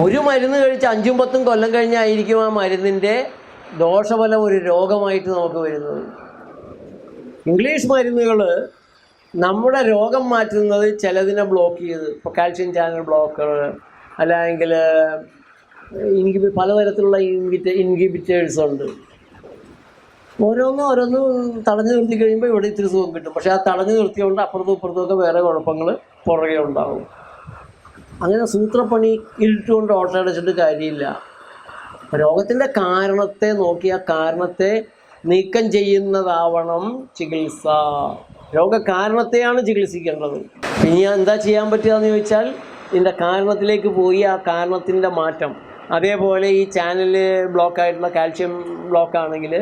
ഒരു മരുന്ന് കഴിച്ച് 5-10 കൊല്ലം കഴിഞ്ഞായിരിക്കും ആ മരുന്നിൻ്റെ ദോഷഫലം ഒരു രോഗമായിട്ട് നമുക്ക് വരുന്നത്. ഇംഗ്ലീഷ് മരുന്നുകൾ നമ്മുടെ രോഗം മാറ്റുന്നത് ചിലതിനെ ബ്ലോക്ക് ചെയ്ത്, ഇപ്പോൾ കാൽഷ്യം ചാനൽ ബ്ലോക്കർ, അല്ലെങ്കിൽ പലതരത്തിലുള്ള ഇൻഹിബിറ്റേഴ്സ് ഉണ്ട്. ഓരോന്നും തടഞ്ഞു നിർത്തി കഴിയുമ്പോൾ ഇവിടെ ഇത്തിരി സുഖം കിട്ടും. പക്ഷേ ആ തടഞ്ഞു നിർത്തിയോണ്ട് അപ്പുറത്തും ഇപ്പുറത്തുമൊക്കെ വേറെ കുഴപ്പങ്ങൾ പുറകെ ഉണ്ടാവും. അങ്ങനെ സൂത്രപ്പണി ഇട്ടുകൊണ്ട് ഓട്ടയടച്ചിട്ട് കാര്യമില്ല. രോഗത്തിൻ്റെ കാരണത്തെ നോക്കി ആ കാരണത്തെ നീക്കം ചെയ്യുന്നതാവണം ചികിത്സ. രോഗകാരണത്തെയാണ് ചികിത്സിക്കേണ്ടത്. ഇനി എന്താ ചെയ്യാൻ പറ്റുകയെന്ന് ചോദിച്ചാൽ ഇതിൻ്റെ കാരണത്തിലേക്ക് പോയി ആ കാരണത്തിൻ്റെ മാറ്റം. അതേപോലെ ഈ ചാനൽ ബ്ലോക്കായിട്ടുള്ള കാൽഷ്യം ബ്ലോക്കാണെങ്കിൽ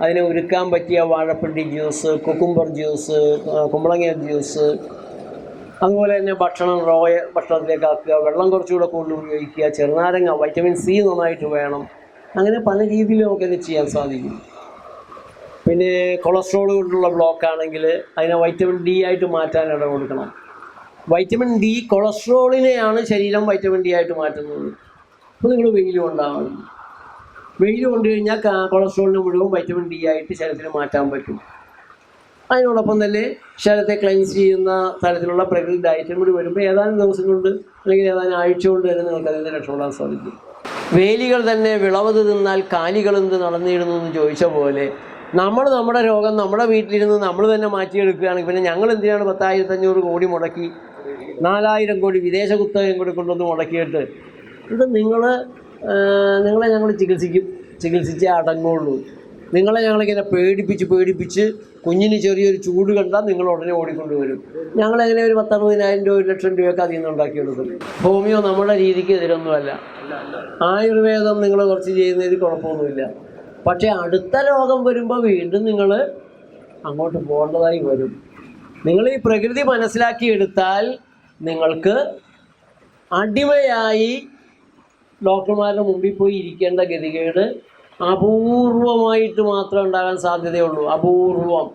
അതിനെ ഉരുക്കാൻ പറ്റിയ വാഴപ്പിണ്ടി ജ്യൂസ്, കുക്കുംബർ ജ്യൂസ്, കുമ്പളങ്ങ ജ്യൂസ്, അതുപോലെ തന്നെ ഭക്ഷണത്തിലേക്ക് ആക്കുക, വെള്ളം കുറച്ചുകൂടെ കൂടുതൽ ഉപയോഗിക്കുക, ചെറുനാരങ്ങ, വൈറ്റമിൻ സി നന്നായിട്ട് വേണം. അങ്ങനെ പല രീതിയിൽ നമുക്കത് ചെയ്യാൻ സാധിക്കും. പിന്നെ കൊളസ്ട്രോൾ കൊണ്ടുള്ള ബ്ലോക്കാണെങ്കിൽ അതിനെ വൈറ്റമിൻ ഡി ആയിട്ട് മാറ്റാൻ ഇട കൊടുക്കണം. വൈറ്റമിൻ ഡി കൊളസ്ട്രോളിനെയാണ് ശരീരം വൈറ്റമിൻ ഡി ആയിട്ട് മാറ്റുന്നത്. അപ്പോൾ നിങ്ങൾ വെയിൽ കൊണ്ടാവണം. വെയിൽ കൊണ്ടു കഴിഞ്ഞാൽ കൊളസ്ട്രോളിന് മുഴുവൻ വൈറ്റമിൻ ഡി ആയിട്ട് ശരീരത്തിന് മാറ്റാൻ പറ്റും. അതിനോടൊപ്പം തന്നെ ശരീരത്തെ ക്ലീൻസ് ചെയ്യുന്ന തരത്തിലുള്ള പ്രകൃതി ഡയറ്റും കൂടി വരുമ്പോൾ ഏതാനും ദിവസം കൊണ്ട് അല്ലെങ്കിൽ ഏതാനും ആഴ്ച കൊണ്ട് തന്നെ നിങ്ങൾക്ക് അതിൽ നിന്ന് രക്ഷപ്പെടാൻ സാധിക്കും. വേലികൾ തന്നെ വിളവത് തിന്നാൽ കാലികൾ എന്ത് നടന്നിടുന്നു എന്ന് ചോദിച്ച പോലെ നമ്മുടെ രോഗം നമ്മുടെ വീട്ടിലിരുന്ന് നമ്മൾ തന്നെ മാറ്റിയെടുക്കുകയാണെങ്കിൽ പിന്നെ ഞങ്ങൾ എന്തിനാണ് 10,500 കോടി മുടക്കി 4,000 കോടി വിദേശ കുത്തകം കൂടി കൊണ്ടുവന്ന് മുടക്കിയിട്ട് ഇത് നിങ്ങളെ ഞങ്ങൾ ചികിത്സിച്ചേ അടങ്ങുള്ളൂ. നിങ്ങളെ ഞങ്ങളിങ്ങനെ പേടിപ്പിച്ച് കുഞ്ഞിന് ചെറിയൊരു ചൂട് കണ്ടാൽ നിങ്ങൾ ഉടനെ ഓടിക്കൊണ്ടുവരും. ഞങ്ങളെങ്ങനെ ഒരു 10,60,000 രൂപ 1,00,000 രൂപയൊക്കെ അതിൽ നിന്ന് ഉണ്ടാക്കിയെടുക്കും. ഹോമിയോ നമ്മുടെ രീതിക്ക് എതിരൊന്നുമല്ല. ആയുർവേദം നിങ്ങൾ കുറച്ച് ചെയ്യുന്നതിൽ കുഴപ്പമൊന്നുമില്ല. പക്ഷേ അടുത്ത രോഗം വരുമ്പോൾ വീണ്ടും നിങ്ങൾ അങ്ങോട്ട് പോകേണ്ടതായി വരും. നിങ്ങൾ ഈ പ്രകൃതി മനസ്സിലാക്കിയെടുത്താൽ നിങ്ങൾക്ക് അടിമയായി ഡോക്ടർമാരുടെ മുമ്പിൽ പോയി ഇരിക്കേണ്ട ഗതികേട് അപൂർവമായിട്ട് മാത്രം ഉണ്ടാകാൻ സാധ്യതയുള്ളൂ. അപൂർവം.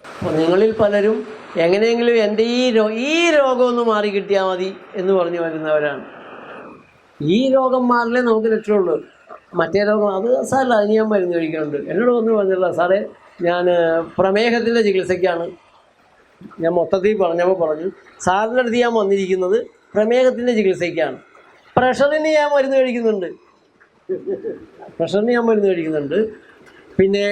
അപ്പോൾ നിങ്ങളിൽ പലരും എങ്ങനെയെങ്കിലും എൻ്റെ ഈ രോഗം ഒന്ന് മാറി കിട്ടിയാൽ മതി എന്ന് പറഞ്ഞു വരുന്നവരാണ്. ഈ രോഗം മാറില്ലേ നമുക്ക് രക്ഷയുള്ളൂ. മറ്റേ രോഗം അത് സാറല്ല, അതിന് ഞാൻ മരുന്ന് കഴിക്കുന്നുണ്ട്. എന്നോട് ഒന്ന് പറഞ്ഞില്ല സാറേ, ഞാൻ പ്രമേഹത്തിൻ്റെ ചികിത്സയ്ക്കാണ്. ഞാൻ മൊത്തത്തിൽ പറഞ്ഞു സാറിൻ്റെ അടുത്ത് ഞാൻ വന്നിരിക്കുന്നത് പ്രമേഹത്തിൻ്റെ ചികിത്സയ്ക്കാണ്. പ്രഷറിന് ഞാൻ മരുന്ന് കഴിക്കുന്നുണ്ട്. പിന്നെ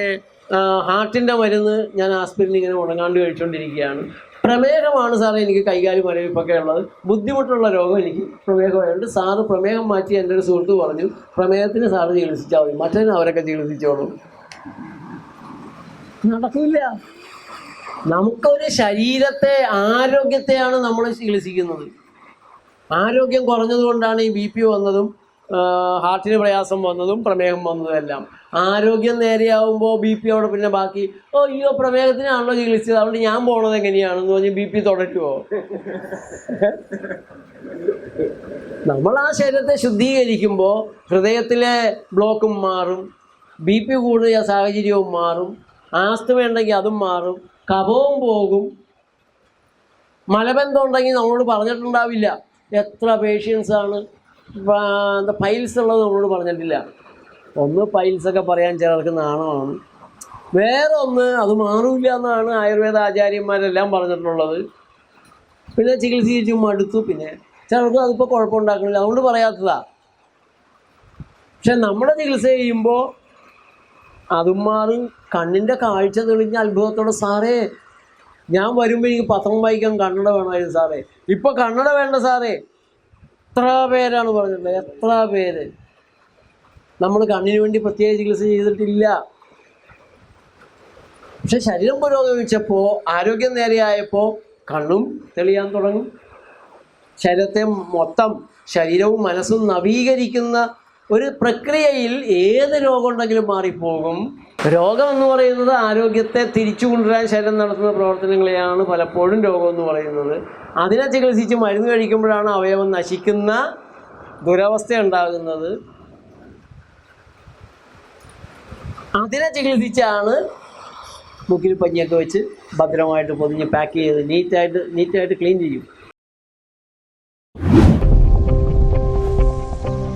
ഹാർട്ടിൻ്റെ മരുന്ന് ഞാൻ ആസ്പിരിൻ ഇങ്ങനെ ഉണങ്ങാണ്ട് കഴിച്ചുകൊണ്ടിരിക്കുകയാണ്. പ്രമേഹമാണ് സാറേ എനിക്ക് കൈകാലും മരവിപ്പൊക്കെ ഉള്ളത്. ബുദ്ധിമുട്ടുള്ള രോഗം എനിക്ക് പ്രമേഹമായതുകൊണ്ട് സാറ് പ്രമേഹം മാറ്റി എൻ്റെ ഒരു സുഹൃത്ത് പറഞ്ഞു പ്രമേഹത്തിന് സാറ് ചികിത്സിച്ചാൽ മതി, മറ്റതിന് അവരൊക്കെ ചികിത്സിച്ചോളും. നടക്കില്ല. നമുക്കൊരു ശരീരത്തെ ആരോഗ്യത്തെയാണ് നമ്മൾ ചികിത്സിക്കുന്നത്. ആരോഗ്യം കുറഞ്ഞതുകൊണ്ടാണ് ഈ BP വന്നതും ഹാർട്ടിന് പ്രയാസം വന്നതും പ്രമേഹം വന്നതും എല്ലാം. ആരോഗ്യം നേരെയാവുമ്പോൾ BP അവിടെ പിന്നെ ബാക്കി അയ്യോ പ്രമേഹത്തിനാണല്ലോ ചികിത്സിച്ചത് അതുകൊണ്ട് ഞാൻ പോണത് എങ്ങനെയാണെന്ന് പറഞ്ഞ് BP തുടരുമോ? നമ്മൾ ആ ശരീരത്തെ ശുദ്ധീകരിക്കുമ്പോൾ ഹൃദയത്തിലെ ബ്ലോക്കും മാറും, BP കൂടുന്ന സാഹചര്യവും മാറും, ആസ്തമ ഉണ്ടെങ്കിൽ അതും മാറും, കഫവും പോകും. മലബന്ധം ഉണ്ടെങ്കിൽ നമ്മളോട് പറഞ്ഞിട്ടുണ്ടാവില്ല. എത്ര പേഷ്യൻസാണ് പൈൽസ് ഉള്ളത് നമ്മളോട് പറഞ്ഞിട്ടില്ല. ഒന്ന് പൈൽസൊക്കെ പറയാൻ ചിലർക്ക് നാണമാണ്, വേറെ ഒന്ന് അത് മാറില്ല എന്നാണ് ആയുർവേദ ആചാര്യന്മാരെല്ലാം പറഞ്ഞിട്ടുള്ളത്. പിന്നെ ചികിത്സിച്ചും മടുത്തു. പിന്നെ ചിലർക്ക് അതിപ്പോൾ കുഴപ്പമുണ്ടാക്കണില്ല, അതുകൊണ്ട് പറയാത്തതാ. പക്ഷെ നമ്മുടെ ചികിത്സ ചെയ്യുമ്പോൾ അതും മാറും. കണ്ണിൻ്റെ കാഴ്ച തെളിഞ്ഞ അത്ഭുതത്തോടെ സാറേ ഞാൻ വരുമ്പോൾ എനിക്ക് പത്രം വായിക്കാൻ കണ്ണട വേണമായിരുന്നു സാറേ, ഇപ്പോൾ കണ്ണട വേണ്ട സാറേ. എത്ര പേരാണ് പറഞ്ഞിട്ടുള്ളത്, എത്ര പേര്. നമ്മൾ കണ്ണിന് വേണ്ടി പ്രത്യേക ചികിത്സ ചെയ്തിട്ടില്ല. പക്ഷെ ശരീരം പുരോഗമിച്ചപ്പോൾ ആരോഗ്യം നേരെയായപ്പോൾ കണ്ണും തെളിയാൻ തുടങ്ങും. ശരീരത്തെ മൊത്തം ശരീരവും മനസ്സും നവീകരിക്കുന്ന ഒരു പ്രക്രിയയിൽ ഏത് രോഗം ഉണ്ടെങ്കിലും മാറിപ്പോകും. രോഗം എന്ന് പറയുന്നത് ആരോഗ്യത്തെ തിരിച്ചു കൊണ്ടുവരാൻ ശരീരം നടത്തുന്ന പ്രവർത്തനങ്ങളെയാണ് പലപ്പോഴും രോഗം എന്ന് പറയുന്നത്. അതിനെ ചികിത്സിച്ച് മരുന്ന് കഴിക്കുമ്പോഴാണ് അവയവം നശിക്കുന്ന ദുരവസ്ഥ ഉണ്ടാകുന്നത്. അതിനെ ചികിത്സിച്ചാണ് മുക്കിൽ പഞ്ഞിയൊക്കെ വെച്ച് ഭദ്രമായിട്ട് പൊതിഞ്ഞ് പാക്ക് ചെയ്ത് നീറ്റായിട്ട് ക്ലീൻ ചെയ്യും.